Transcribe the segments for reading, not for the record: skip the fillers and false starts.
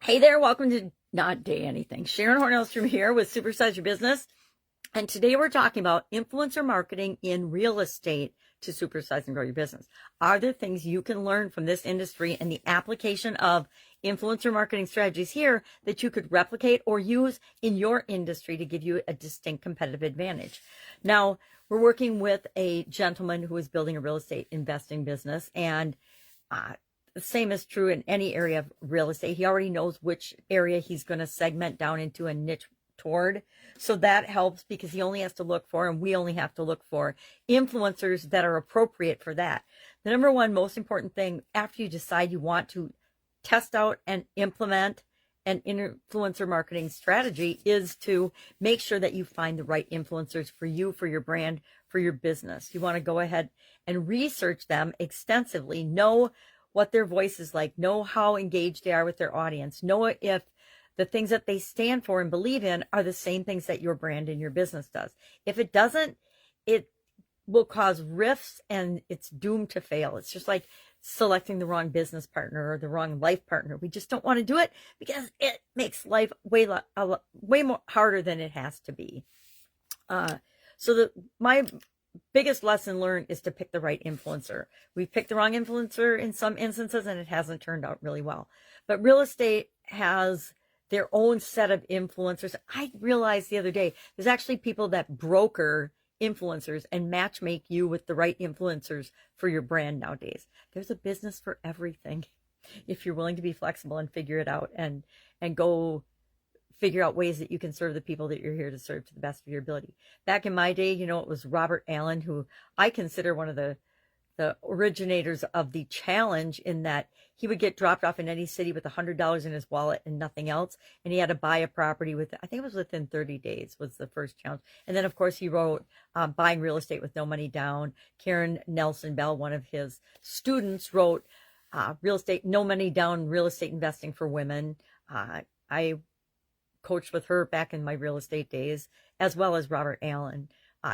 Hey there, welcome to Not Day Anything. Sharon Horne-Ellstrom here with Supersize Your Business. And today we're talking about influencer marketing in real estate to supersize and grow your business. Are there things you can learn from this industry and the application of influencer marketing strategies here that you could replicate or use in your industry to give you a distinct competitive advantage? Now, we're working with a gentleman who is building a real estate investing business, and the same is true in any area of real estate. He already knows which area he's going to segment down into a niche toward. So that helps because he only has to look for, and we only have to look for, influencers that are appropriate for that. The number one most important thing after you decide you want to test out and implement an influencer marketing strategy is to make sure that you find the right influencers for you, for your brand, for your business. You want to go ahead and research them extensively, know what their voice is like, know how engaged they are with their audience, know if the things that they stand for and believe in are the same things that your brand and your business does. If it doesn't, it will cause rifts and it's doomed to fail. It's just like selecting the wrong business partner or the wrong life partner. We just don't want to do it because it makes life way more harder than it has to be. My biggest lesson learned is to pick the right influencer. We've picked the wrong influencer in some instances and it hasn't turned out really well. But real estate has their own set of influencers. I realized the other day, there's actually people that broker influencers and matchmake you with the right influencers for your brand nowadays. There's a business for everything if you're willing to be flexible and figure it out and go figure out ways that you can serve the people that you're here to serve to the best of your ability. Back in my day, it was Robert Allen, who I consider one of the originators of the challenge, in that he would get dropped off in any city with $100 in his wallet and nothing else. And he had to buy a property I think it was within 30 days was the first challenge. And then, of course, he wrote Buying Real Estate with No Money Down. Karen Nelson Bell, one of his students, wrote Real Estate, No Money Down, Real Estate Investing for Women. I coached with her back in my real estate days, as well as Robert Allen.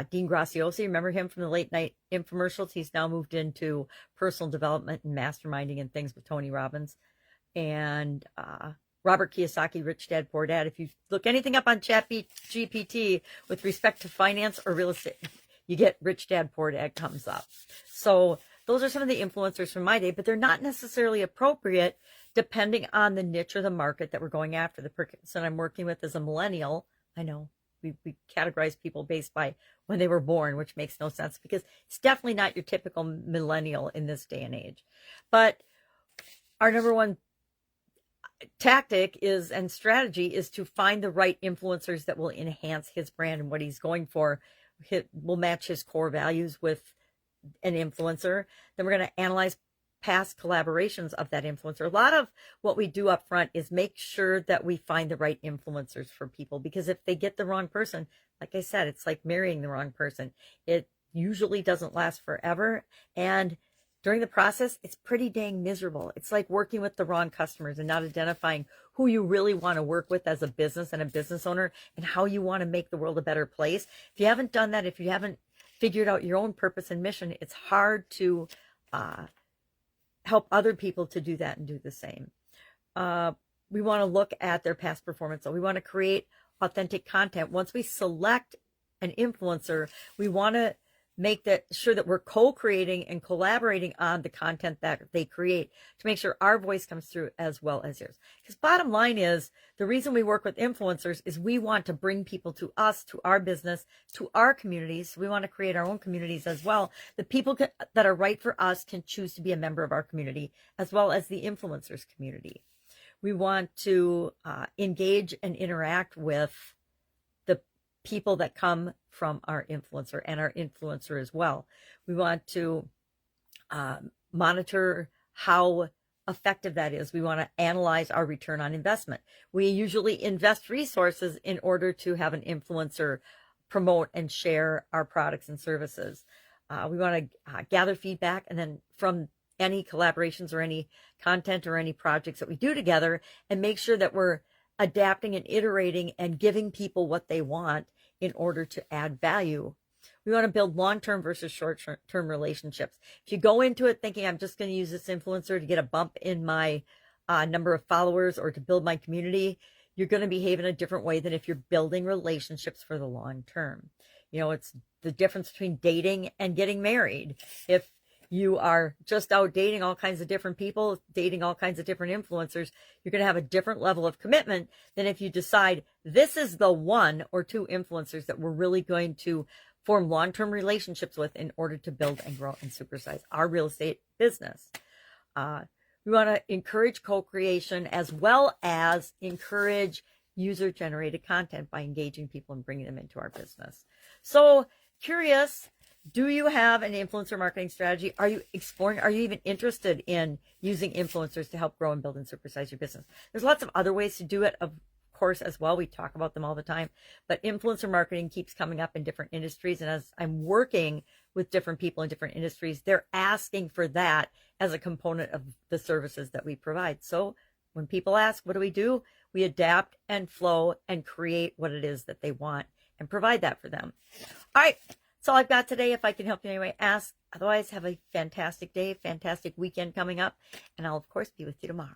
Dean Graciosi, remember him from the late night infomercials? He's now moved into personal development and masterminding and things with Tony Robbins. And Robert Kiyosaki, Rich Dad, Poor Dad. If you look anything up on ChatGPT with respect to finance or real estate, you get Rich Dad, Poor Dad comes up. So those are some of the influencers from my day, but they're not necessarily appropriate depending on the niche or the market that we're going after. The person I'm working with is a millennial. I know we categorize people based by when they were born, which makes no sense because it's definitely not your typical millennial in this day and age. But our number one tactic and strategy is to find the right influencers that will enhance his brand and what he's going for. Will match his core values with an influencer. Then we're going to analyze past collaborations of that influencer. A lot of what we do up front is make sure that we find the right influencers for people, because if they get the wrong person, like I said, it's like marrying the wrong person. It usually doesn't last forever. And during the process, it's pretty dang miserable. It's like working with the wrong customers and not identifying who you really want to work with as a business and a business owner and how you want to make the world a better place. If you haven't done that, if you haven't figured out your own purpose and mission, it's hard to help other people to do that and do the same. We want to look at their past performance. So we want to create authentic content. Once we select an influencer, we want to make sure that we're co-creating and collaborating on the content that they create to make sure our voice comes through as well as yours. Because bottom line is, the reason we work with influencers is we want to bring people to us, to our business, to our communities. We want to create our own communities as well. The people that are right for us can choose to be a member of our community, as well as the influencers community. We want to engage and interact with the people that come from our influencer and our influencer as well. We want to monitor how effective that is. We want to analyze our return on investment. We usually invest resources in order to have an influencer promote and share our products and services. We want to gather feedback, and then from any collaborations or any content or any projects that we do together, and make sure that we're adapting and iterating and giving people what they want in order to add value. We want to build long-term versus short-term relationships. If you go into it thinking, I'm just going to use this influencer to get a bump in my number of followers or to build my community, you're going to behave in a different way than if you're building relationships for the long term. You know, it's the difference between dating and getting married. If you are just out dating all kinds of different people, dating all kinds of different influencers, you're going to have a different level of commitment than if you decide this is the one or two influencers that we're really going to form long-term relationships with in order to build and grow and supersize our real estate business. We want to encourage co-creation as well as encourage user-generated content by engaging people and bringing them into our business. So curious, do you have an influencer marketing strategy? Are you exploring, are you even interested in using influencers to help grow and build and supersize your business? There's lots of other ways to do it, of course, as well. We talk about them all the time, but influencer marketing keeps coming up in different industries. And as I'm working with different people in different industries, they're asking for that as a component of the services that we provide. So when people ask, what do? We adapt and flow and create what it is that they want and provide that for them. All right. That's all I've got today. If I can help you in any way, ask. Otherwise, have a fantastic day, fantastic weekend coming up. And I'll, of course, be with you tomorrow.